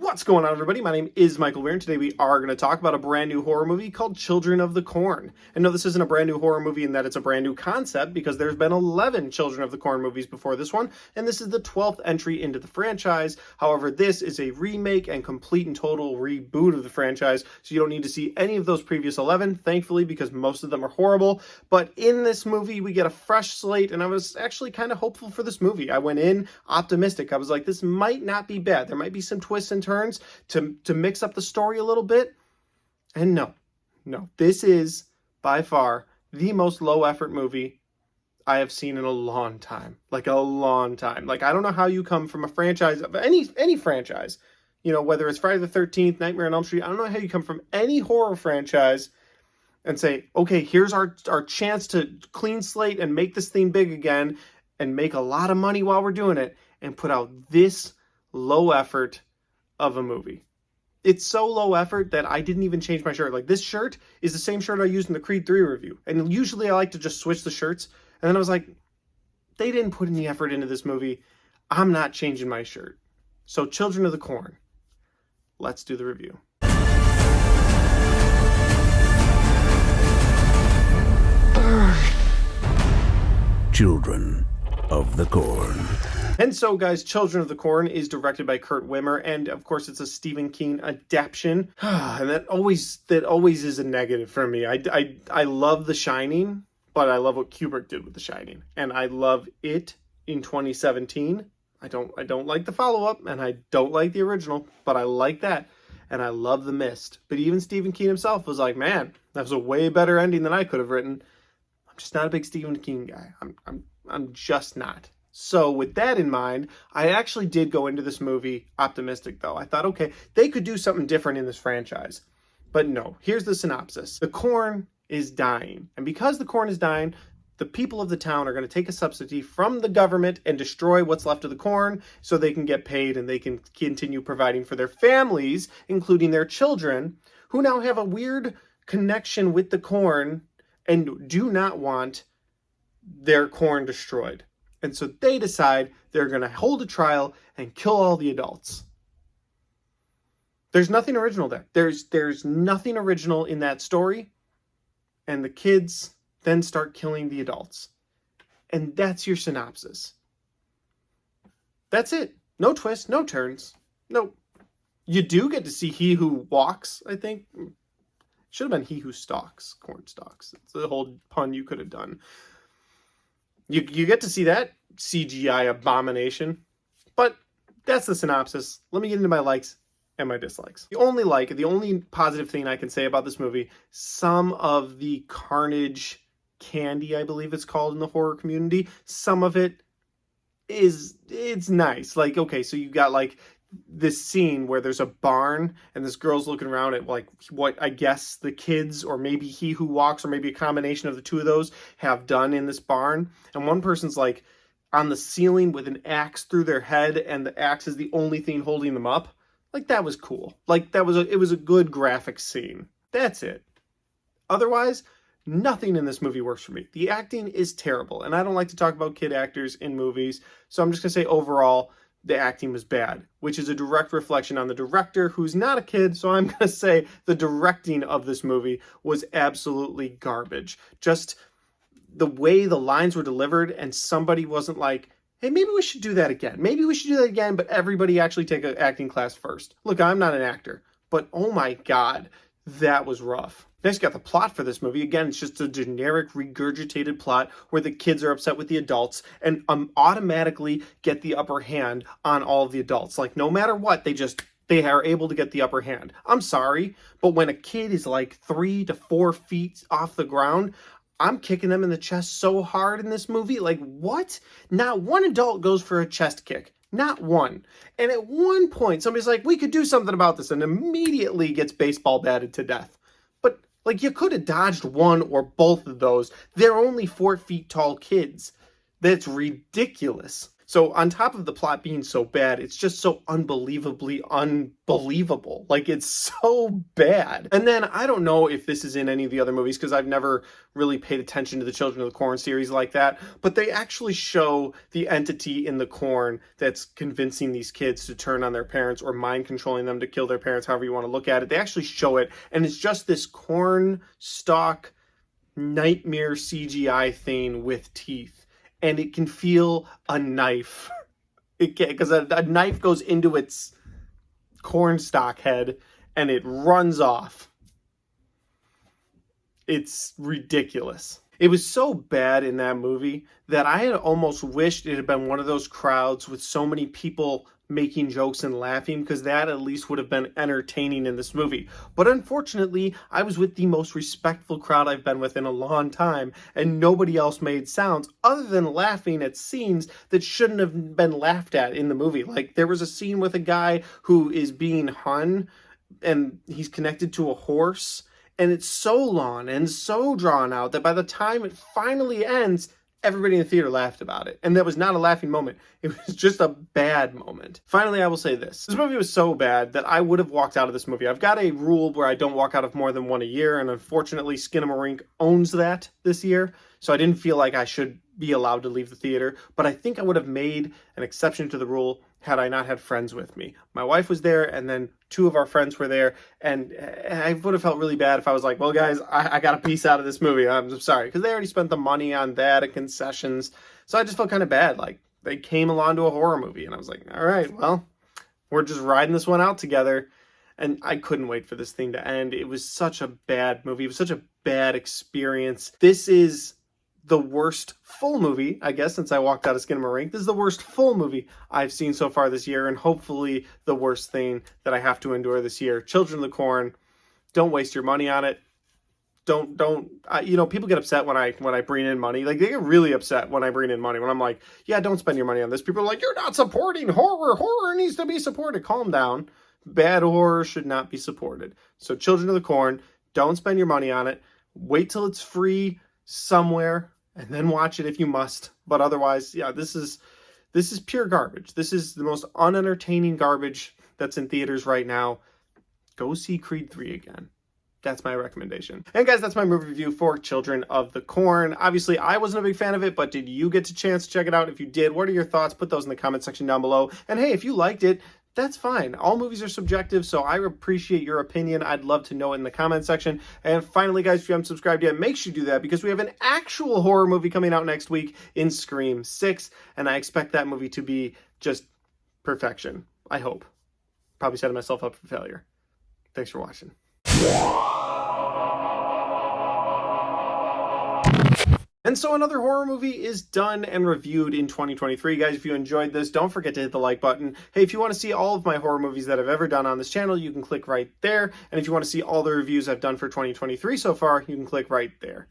What's going on, everybody? My name is Michael Weer, and today we are going to talk about a brand new horror movie called Children of the Corn. And no, this isn't a brand new horror movie in that it's a brand new concept, because there's been 11 Children of the Corn movies before this one, and this is the 12th entry into the franchise. However, this is a remake and complete and total reboot of the franchise, so you don't need to see any of those previous 11, thankfully, because most of them are horrible. But in this movie, we get a fresh slate, and I was actually kind of hopeful for this movie. I went in optimistic. I was like, this might not be bad. There might be some twists and turns to mix up the story a little bit. And no, this is by far the most low effort movie I have seen in a long time. Like a long time. Like, I don't know how you come from a franchise of any franchise, you know, whether it's Friday the 13th, Nightmare on Elm Street, I don't know how you come from any horror franchise and say, okay, here's our chance to clean slate and make this thing big again and make a lot of money while we're doing it, and put out this low effort of a movie. It's so low effort that I didn't even change my shirt. Like, this shirt is the same shirt I used in the Creed 3 review. And usually I like to just switch the shirts. And then I was like, they didn't put any effort into this movie. I'm not changing my shirt. So Children of the Corn, let's do the review. Children of the Corn. And so, guys, Children of the Corn is directed by Kurt Wimmer, and of course it's a Stephen King adaptation. And that always is a negative for me. I love The Shining, but I love what Kubrick did with The Shining, and I love it in 2017. I don't like the follow-up, and I don't like the original, but I like that, and I love The Mist. But even Stephen King himself was like, man, that was a way better ending than I could have written. I'm just not a big Stephen King guy. I'm just not. So with that in mind, I actually did go into this movie optimistic, though. I thought, okay, they could do something different in this franchise. But no, here's the synopsis. The corn is dying. And because the corn is dying, the people of the town are going to take a subsidy from the government and destroy what's left of the corn so they can get paid and they can continue providing for their families, including their children, who now have a weird connection with the corn and do not want their corn destroyed. And so they decide they're going to hold a trial and kill all the adults. There's nothing original there. There's nothing original in that story. And the kids then start killing the adults. And that's your synopsis. That's it. No twists, no turns. No. You do get to see he who walks, I think. Should have been he who stalks, corn stalks. It's a whole pun you could have done. You get to see that CGI abomination, but that's the synopsis. Let me get into my likes and my dislikes. The only positive thing I can say about this movie, some of the carnage candy, I believe it's called in the horror community, some of it it's nice. Like, okay, so you got like this scene where there's a barn and this girl's looking around at like what I guess the kids or maybe he who walks or maybe a combination of the two of those have done in this barn. And one person's like on the ceiling with an axe through their head and the axe is the only thing holding them up. Like, that was cool. Like, it was a good graphic scene. That's it. Otherwise, nothing in this movie works for me. The acting is terrible. And I don't like to talk about kid actors in movies. So I'm just going to say overall, the acting was bad, which is a direct reflection on the director, who's not a kid. So I'm going to say the directing of this movie was absolutely garbage. Just the way the lines were delivered, and somebody wasn't like, hey, maybe we should do that again. Maybe we should do that again, but everybody actually take an acting class first. Look, I'm not an actor, but oh my God, that was rough. Next, you got the plot for this movie. Again, it's just a generic regurgitated plot where the kids are upset with the adults and automatically get the upper hand on all of the adults. Like, no matter what, they are able to get the upper hand. I'm sorry, but when a kid is like 3 to 4 feet off the ground, I'm kicking them in the chest so hard in this movie. Like, what? Not one adult goes for a chest kick. Not one. And at one point, somebody's like, we could do something about this, and immediately gets baseball batted to death. But, like, you could have dodged one or both of those. They're only 4 feet tall kids. That's ridiculous. So on top of the plot being so bad, it's just so unbelievably unbelievable. Like, it's so bad. And then I don't know if this is in any of the other movies because I've never really paid attention to the Children of the Corn series like that, but they actually show the entity in the corn that's convincing these kids to turn on their parents or mind controlling them to kill their parents, however you want to look at it. They actually show it, and it's just this corn stalk nightmare CGI thing with teeth. And it can feel a knife. It can, because a knife goes into its cornstalk head and it runs off. It's ridiculous. It was so bad in that movie that I had almost wished it had been one of those crowds with so many people making jokes and laughing, because that at least would have been entertaining in this movie. But unfortunately, I was with the most respectful crowd I've been with in a long time, and nobody else made sounds other than laughing at scenes that shouldn't have been laughed at in the movie. Like, there was a scene with a guy who is being hung, and he's connected to a horse, and it's so long and so drawn out that by the time it finally ends, everybody in the theater laughed about it. And that was not a laughing moment. It was just a bad moment. Finally, I will say this. This movie was so bad that I would have walked out of this movie. I've got a rule where I don't walk out of more than one a year, and unfortunately, Skinamarink owns that this year. So I didn't feel like I should be allowed to leave the theater. But I think I would have made an exception to the rule had I not had friends with me. My wife was there, and then 2 of our friends were there, and I would have felt really bad if I was like, well, guys, I got a piece out of this movie. I'm sorry, because they already spent the money on that and concessions. So I just felt kind of bad. Like, they came along to a horror movie, and I was like, all right, well, we're just riding this one out together. And I couldn't wait for this thing to end. It was such a bad movie. It was such a bad experience. This is the worst full movie, I guess, since I walked out of Skinamarink. This is the worst full movie I've seen so far this year, and hopefully the worst thing that I have to endure this year. Children of the Corn, don't waste your money on it. People get upset when I bring in money. Like, they get really upset when I bring in money. When I'm like, yeah, don't spend your money on this. People are like, you're not supporting horror. Horror needs to be supported. Calm down. Bad horror should not be supported. So Children of the Corn, don't spend your money on it. Wait till it's free somewhere, and then watch it if you must. But otherwise, yeah, this is pure garbage. This is the most unentertaining garbage that's in theaters right now. Go see Creed 3 again. That's my recommendation. And guys, that's my movie review for Children of the Corn. Obviously, I wasn't a big fan of it, but did you get a chance to check it out? If you did, what are your thoughts? Put those in the comment section down below. And hey, if you liked it, that's fine. All movies are subjective, so I appreciate your opinion. I'd love to know it in the comment section. And finally, guys, if you haven't subscribed yet, make sure you do that, because we have an actual horror movie coming out next week in Scream 6, and I expect that movie to be just perfection. I hope. Probably setting myself up for failure. Thanks for watching. And so another horror movie is done and reviewed in 2023. Guys, if you enjoyed this, don't forget to hit the like button. Hey, if you want to see all of my horror movies that I've ever done on this channel, you can click right there. And if you want to see all the reviews I've done for 2023 so far, you can click right there.